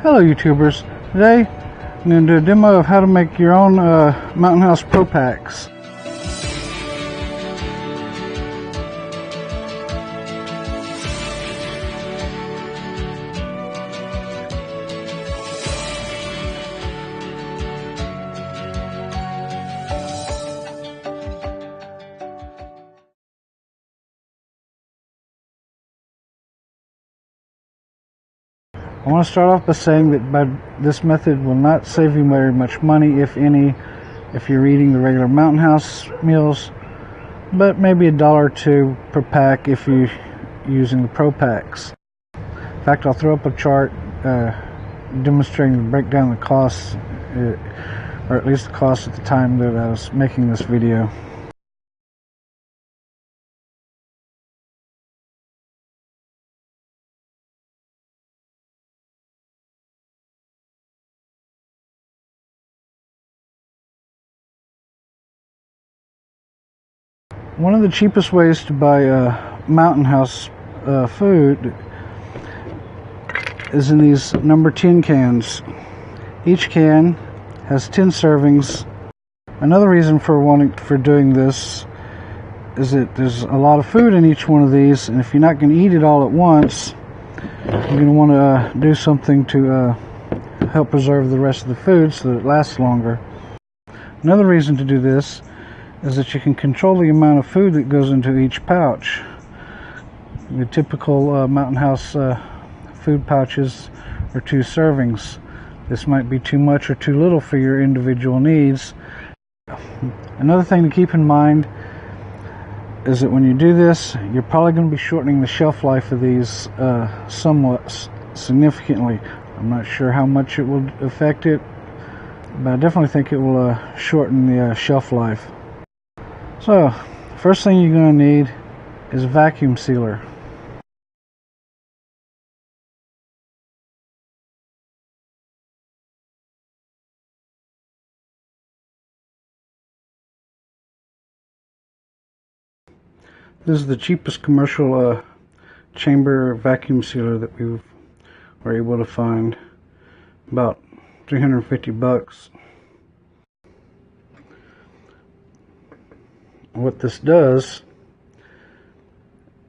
Hello YouTubers, today I'm going to do a demo of how to make your own Mountain House Pro-paks. I want to start off by saying that this method will not save you very much money, if any, if you're eating the regular Mountain House meals, but maybe $1 or $2 per pack if you're using the Pro-paks. In fact, I'll throw up a chart demonstrating the breakdown of the costs, or at least the cost at the time that I was making this video. One of the cheapest ways to buy Mountain House food is in these number 10 cans. Each can has 10 servings. Another reason for doing this is that there's a lot of food in each one of these, and if you're not going to eat it all at once, you're going to want to do something to help preserve the rest of the food so that it lasts longer. Another reason to do this is that you can control the amount of food that goes into each pouch. The typical Mountain House food pouches are 2 servings. This might be too much or too little for your individual needs. Another thing to keep in mind is that when you do this, you're probably going to be shortening the shelf life of these somewhat significantly. I'm not sure how much it will affect it, but I definitely think it will shorten the shelf life. So, first thing you're going to need is a vacuum sealer. This is the cheapest commercial chamber vacuum sealer that we were able to find, about 350 bucks. What this does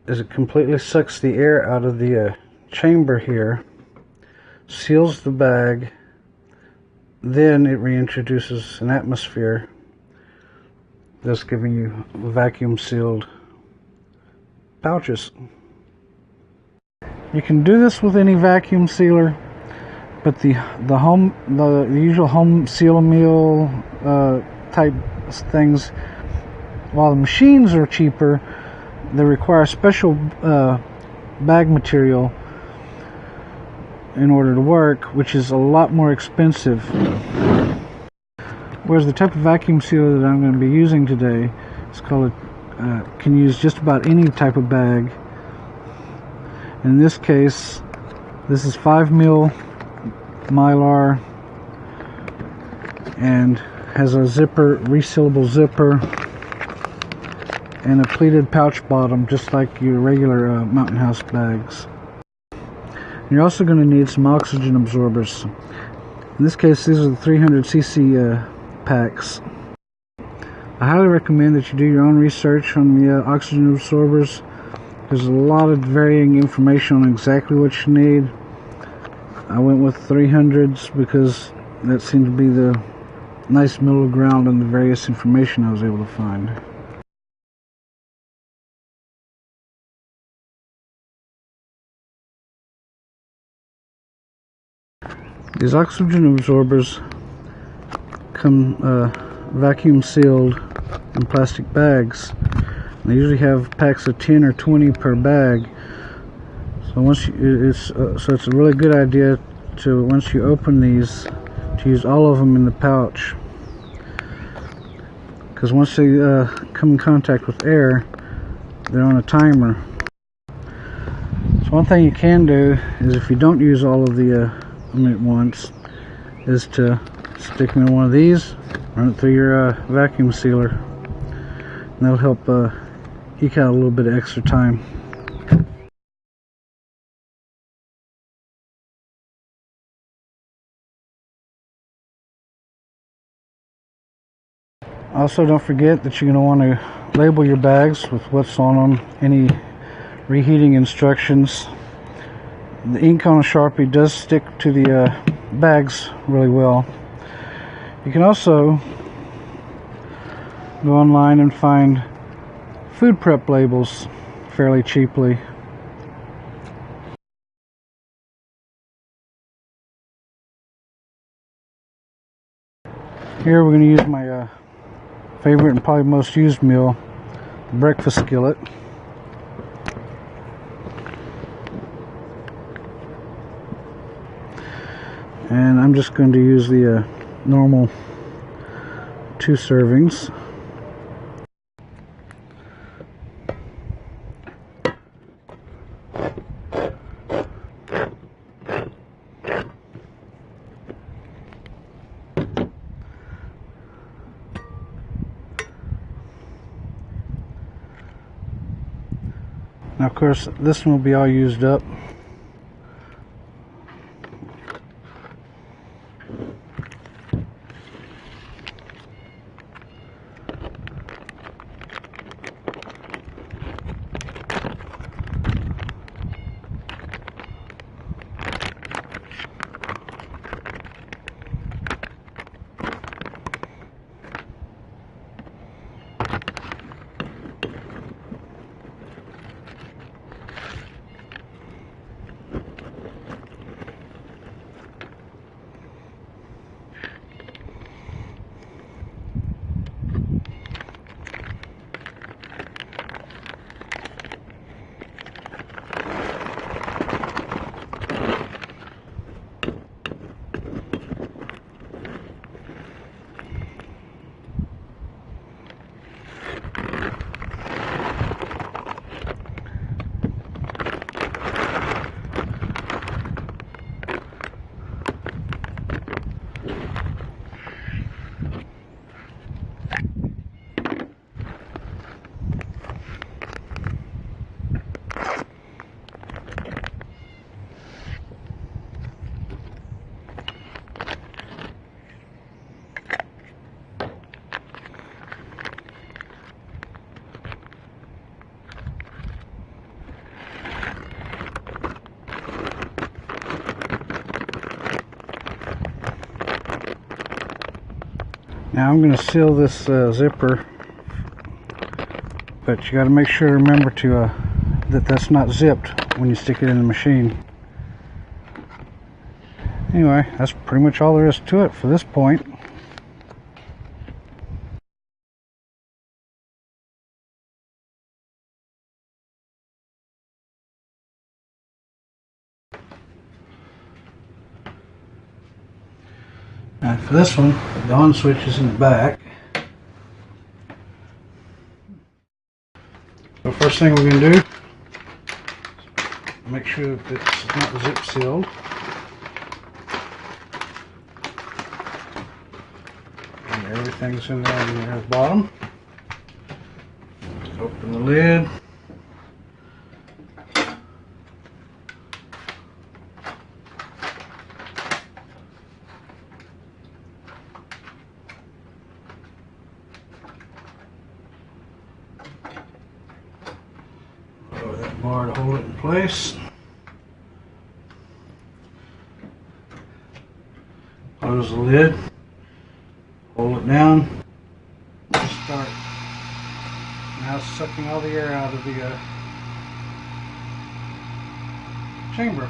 is it completely sucks the air out of the chamber here, seals the bag, then it reintroduces an atmosphere, thus giving you vacuum sealed pouches. You can do this with any vacuum sealer, but the usual home seal a meal type things, while the machines are cheaper, they require special bag material in order to work, which is a lot more expensive. Whereas the type of vacuum sealer that I'm going to be using today is called can use just about any type of bag. In this case, this is 5 mil Mylar and has a zipper, resealable zipper, and a pleated pouch bottom, just like your regular Mountain House bags. You're also going to need some oxygen absorbers. In this case, these are the 300cc packs. I highly recommend that you do your own research on the oxygen absorbers. There's a lot of varying information on exactly what you need. I went with 300s because that seemed to be the nice middle ground on the various information I was able to find. These oxygen absorbers come vacuum sealed in plastic bags. They usually have packs of 10 or 20 per bag. So it's a really good idea to, once you open these, to use all of them in the pouch, because once they come in contact with air, they're on a timer. So one thing you can do is, if you don't use all of the at once, is to stick them in one of these, run it through your vacuum sealer, and that'll help eke out a little bit of extra time. Also, don't forget that you're going to want to label your bags with what's on them, any reheating instructions. The ink on a Sharpie does stick to the bags really well. You can also go online and find food prep labels fairly cheaply. Here we're going to use my favorite and probably most used meal, the breakfast skillet. And I'm just going to use the normal 2 servings. Now, of course, this one will be all used up. Now I'm going to seal this zipper, but you got to make sure to remember to that's not zipped when you stick it in the machine. Anyway, that's pretty much all there is to it for this point. Now for this one, the on switch is in the back. So first thing we're going to do, make sure that it's not zip sealed. And everything's in there on the bottom. Open the lid. Lower that bar to hold it in place. Close the lid. Hold it down. Start. Now it's sucking all the air out of the chamber.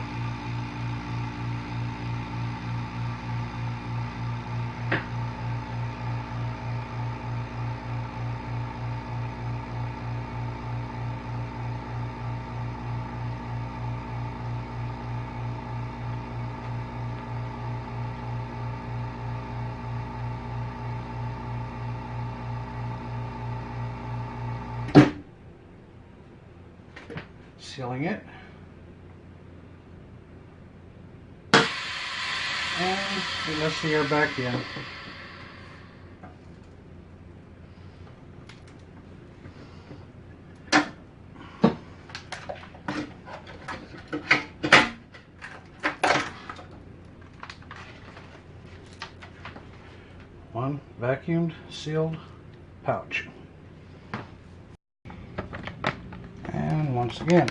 Sealing it. And it lets the air back in. One vacuumed, sealed, pouch. And once again,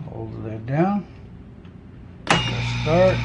hold the lid down, press start.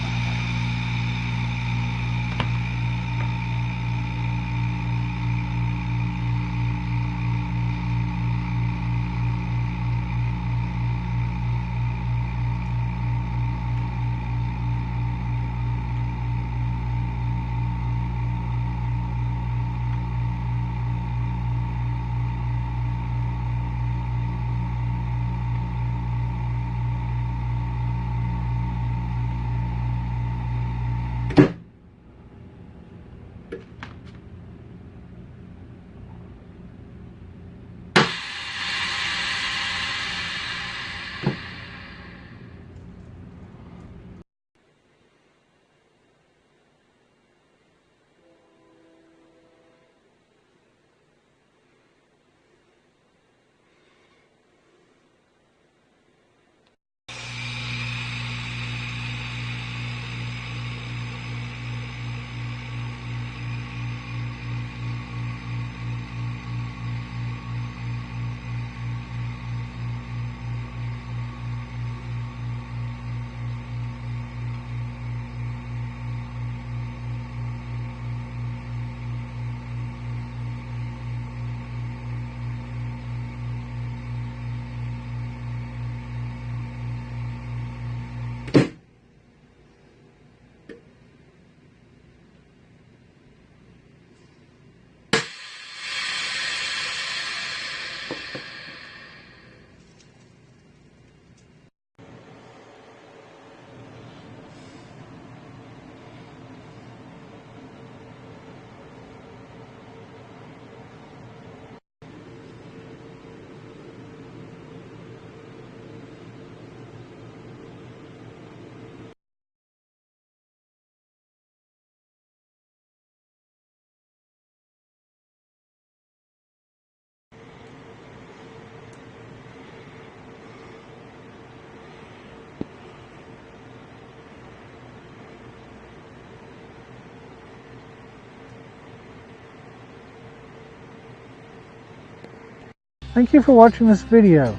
Thank you for watching this video.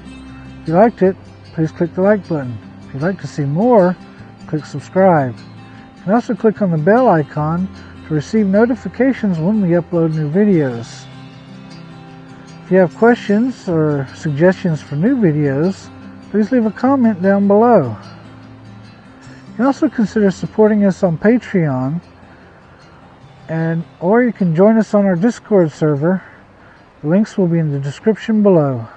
If you liked it, please click the like button. If you'd like to see more, click subscribe. You can also click on the bell icon to receive notifications when we upload new videos. If you have questions or suggestions for new videos, please leave a comment down below. You can also consider supporting us on Patreon, or you can join us on our Discord server. The links will be in the description below.